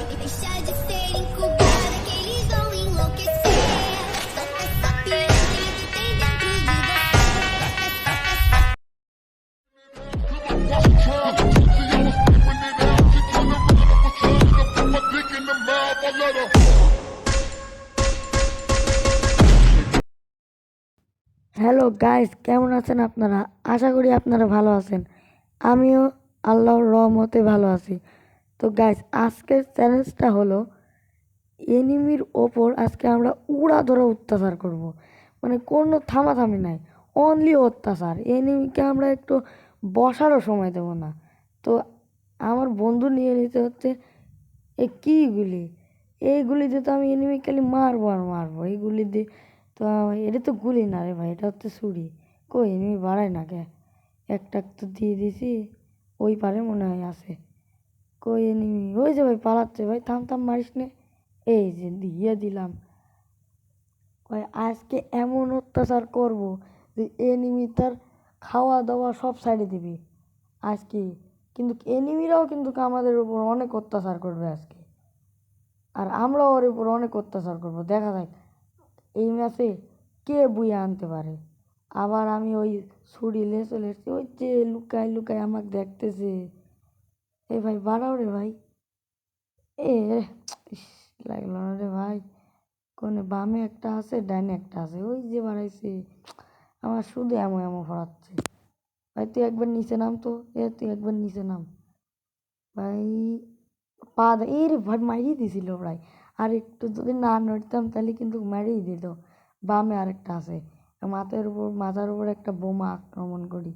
Deixa de ser incubada que eles vão enlouquecer. Solta essa piranha que tem dentro de hello guys, কেমন আছেন আপনারা? আশা করি আপনারা ভালো আছেন। আমিও আল্লাহর রহমতে ভালো আছি। তো গাইস, আজকের চ্যালেঞ্জটা হলো এনিমির ওপর আজকে আমরা উড়াধরা অত্যাচার করব। মানে কোনো থামাথামি নাই, অনলি অত্যাচার। এনিমিকে আমরা একটু বসারও সময় দেবো না। তো আমার বন্ধু নিয়ে নিতে হচ্ছে কী গুলি, এইগুলি দিয়ে তো আমি এনিমি খালি মারবো আর মারবো এই গুলি দিয়ে। তো এটা তো গুলি না রে ভাই, এটা হচ্ছে ছুরি। কই এনিমি বাড়ায় না কে? একটা তো দিয়ে দিছি, ওই পারে মনে হয় আছে। কই এনিমি? ওই যে ভাই পালাচ্ছে, ভাই থাম থাম, মারিস নে। এই যে দিয়ে দিলাম। ভাই আজকে এমন অত্যাচার করব যে এনিমি তার খাওয়া দাওয়া সব সাইডে দিবি আজকে। কিন্তু এনিমিরাও কিন্তু আমাদের উপর অনেক অত্যাচার করবে আজকে, আর আমরাও ওর উপর অনেক অত্যাচার করবো। দেখা যাক এই ম্যাচে কে বুয়ে আনতে পারে। আবার আমি ওই ছুরি লে চলে এসেছি, ওই যে লুকায় লুকায় আমাকে দেখতেছে। এই ভাই বাড়াও রে ভাই। এ ইস, লাগলো না রে ভাই। কোনে বামে একটা আছে, ডাইনে একটা আছে, ওই যে বাড়াইছে। আমার শুধু এমন এমন ফরাচ্ছে। ভাই তুই একবার নিচে নাম তো, তুই একবার নিচে নাম ভাই। পা এই রে ভাই মারিয়ে দিছিল ভাই। আর একটু যদি না নড়তাম তাহলে কিন্তু মারিয়ে দিত। বামে আরেকটা আছে, মাথার উপর একটা বোমা আক্রমণ করি।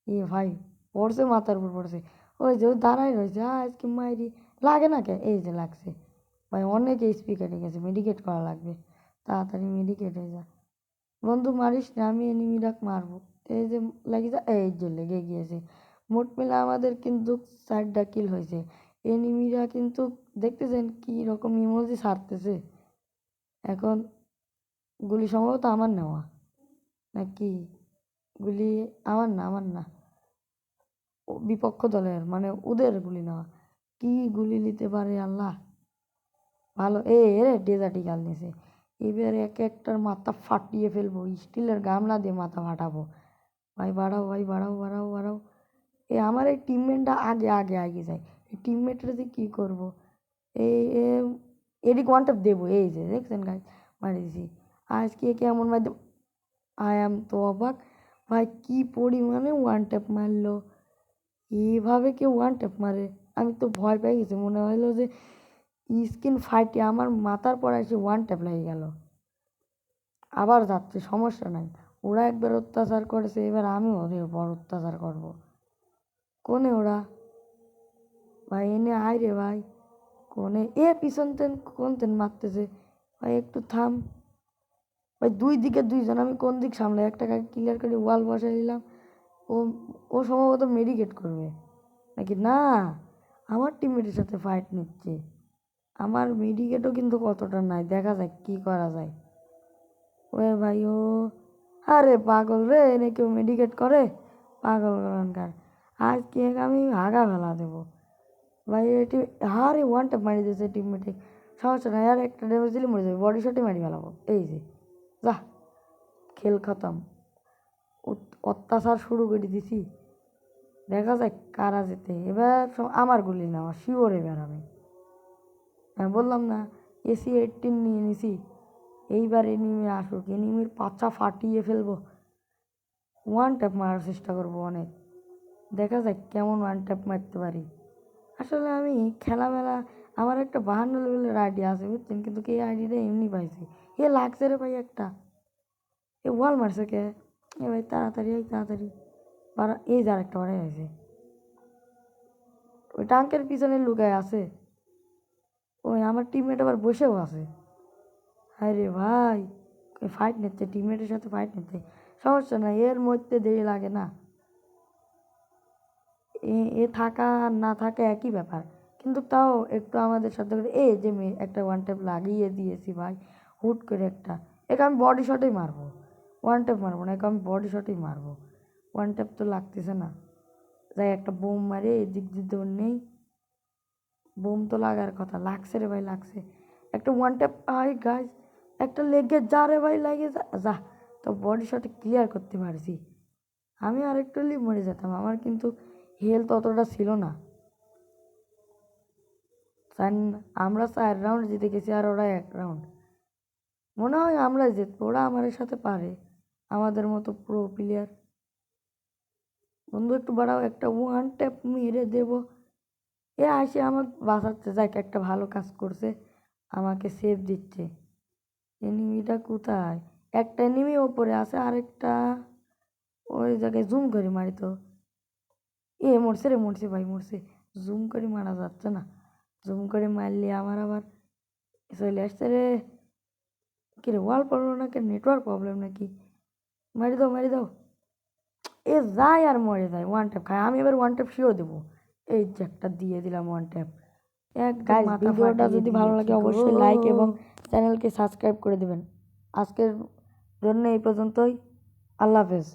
এ ভাই পড়ছে, মাথার উপর পড়ছে। ওই যে ওই দাঁড়াই রয়েছে, আজকে মাইরি লাগে না কে? এই যে লাগছে ভাই, অনেক এইচপি কেটে গেছে, মেডিকেট করা লাগবে। তাড়াতাড়ি মেডিকেট হয়ে যা বন্ধু, মারিস না, আমি এনিমিরাক মারবো। এই যে লেগে যা, এই যে লেগে গিয়েছে। মোট মিলে আমাদের কিন্তু 4টা কিল হয়েছে। এনিমিরা কিন্তু দেখতেছেন কি রকম ইমোজি ছাড়তেছে। এখন গুলি সম্ভবত আমার নেওয়া নাকি? গুলি আমার না, আমার না, বিপক্ষ দলের, মানে ওদের গুলি নেওয়া। কি গুলি নিতে পারে আল্লাহ ভালো। রে ডেজার্ট ইগাল নিছে। এবার এক একটার মাথা ফাটিয়ে ফেলবো, স্টিলের গামলা দিয়ে মাথা ফাটাবো। ভাই বাড়াও, ভাই বাড়াও বাড়াও বাড়াও। আমার এই টিমমেটটা আগে আগে আগে যায়। এই টিমমেটের যে কী করবো? এই এদিক ওয়ান ট্যাপ দেবো। এই যে দেখছেন গাই, মারি দিছি। আজকে কেমন মার দেব, আই এম তো অবাক। ভাই কি পরিমাণে ওয়ান ট্যাপ মারলো! এইভাবে কেউ ওয়ান ট্যাপ মারে? আমি তো ভয় পেয়ে গেছি, মনে হলো যে স্কিন ফাইটে আমার মাথার পর এসে ওয়ান ট্যাপ লেগে গেল। আবার যাচ্ছে, সমস্যা নাই। ওরা একবার অত্যাচার করেছে, এবার আমি ওদের উপর অত্যাচার করবো। কোনে ওরা? ভাই এনে আয় রে ভাই। কোনে পিছন তেন কোন তেন মারতেছে? ভাই একটু থাম ভাই। দুই দিকে দুইজন, আমি কোন দিক সামলাই? একটা ক্লিয়ার করে ওয়াল বসাই দিলাম। ও ও সম্ভবত মেডিকেট করবে নাকি না, আমার টিমমেটের সাথে ফাইট নিচ্ছে। আমার মেডিকেটও কিন্তু কতটা নাই, দেখা যাক কি করা যায়। ওয়ে ভাই ও, আরে পাগল রে, এনে কেউ মেডিকেট করে? পাগল কার আজকে আমি হাগা ফেলা দেবো ভাই। এটি হারে ওয়ান ট্যাপ মারি দিয়েছে টিমমেটে। সমস্যা নাই, আর একটা ড্যামেজ দিলে মরে যাবে, বডি শটে মারি ফেলাবো। এই যে যা, খেল খতম। অত্যাচার শুরু করে দিছি। দেখা যাক কারা যেতে। এবার আমার গুলি নেওয়া শিওর। এবার আমি বললাম না, AC-18 নিয়ে নিছি। এইবার এনিমি আসুক, এনিমির পাছা ফাটিয়ে ফেলবো। ওয়ান ট্যাপ মারার চেষ্টা করবো অনেক। দেখা যাক কেমন ওয়ান ট্যাপ মারতে পারি। আসলে আমি খেলামেলা, আমার একটা 52 লেভেলের আইডি আছে বুঝছেন, কিন্তু এই আইডিটা এমনি পাইছি। লাগছে রে ভাই একটা। ওয়াল মারছে কে? ভাই তাড়াতাড়ি, এই তাড়াতাড়ি বাড়া। এই যে আরেকটা বাড়াই আছে, ওই টাঙ্কের পিছনে লুকায় আছে। ওই আমার টিমমেট আবার বসেও আছে। হায় রে ভাই, ফাইট নিচ্ছে, টিমমেটের সাথে ফাইট নিচ্ছে। সমস্যা নাই, এর মধ্যে দেরি লাগে না। এ থাকা আর না থাকা একই ব্যাপার, কিন্তু তাও একটু আমাদের সাথে করে। এই যে একটা ওয়ান ট্যাপ লাগিয়ে দিয়েছি ভাই, হুট করে একটা। একে আমি বডি শটেই মারবো, ওয়ান ট্যাপ মারবো না, একে আমি বডি শটেই মারবো। ওয়ান ট্যাপ তো লাগতেছে না। যাই একটা বোম মারে, এদিক দিয়ে দৌড় নেই। বুম তো লাগার কথা, লাগছে রে ভাই, লাগছে। একটা ওয়ান ট্যাপ, আই গাইস, একটা লেগে যা রে ভাই, লাগে যা যা। তো বডি শটে ক্লিয়ার করতে পারছি। আমি আরেকটু লিভ মরে যেতাম, আমার কিন্তু হেলথ অতটা ছিল না। আমরা 4 রাউন্ড জিতে গেছি আর ওরা 1 রাউন্ড। মনে হয় আমরা জিতবো, ওরা আমাদের সাথে পারে, আমাদের মতো প্রো প্লেয়ার। বন্ধু একটু বাড়াও, একটা ওয়ান ট্যাপ মেরে দেবো। এ আসে আমাকে বাঁচাচ্ছে, যাক একটা ভালো কাজ করছে, আমাকে সেভ দিচ্ছে। এনিমিটা কোথায়? একটা এনিমি ওপরে আছে, আরেকটা ওই জায়গায় জুম করে মারি তো। এ মরছে রে, মরছে ভাই, মরছে। জুম করে মারা যাচ্ছে না, জুম করে মারলে আমার আবার চলে আসছে রে। কি রে, ওয়াল পড়লো নাকি, নেটওয়ার্ক প্রবলেম নাকি? মারি দাও, মারি দাও। এ যায় আর মরে যায়, ওয়ান ট্যাপ খায়। আমি এবার ওয়ান ট্যাপ শিও দেবো। এই যে একটা দিয়ে দিলাম ওয়ান ট্যাপ, একদম মাথা ভিডিওটা যদি ভালো লাগে অবশ্যই লাইক এবং চ্যানেলকে সাবস্ক্রাইব করে দেবেন। আজকের জন্য এই পর্যন্তই। আল্লাহ হাফেজ।